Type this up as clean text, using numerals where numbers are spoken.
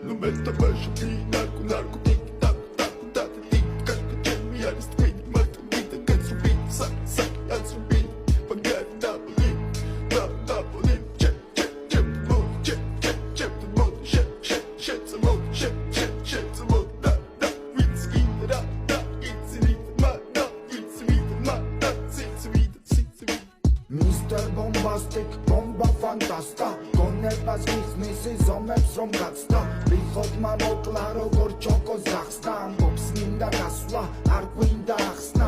No meta baixo de narco tic tac tac tac tic tac tac me a street mata vida que subir sac a subir pagar double check the mode shit the mode shit the mode da it's in da it's in my da it's in my da it's in Mr. Bombastic, bomba fantasta გონებას გიხსნის ზომებს რომ გაცდა ვიხოთ მამოკლა როგორ ჩოკოს გახსნა ამბობს მინდა გასვლა არ გვინდა ახსნა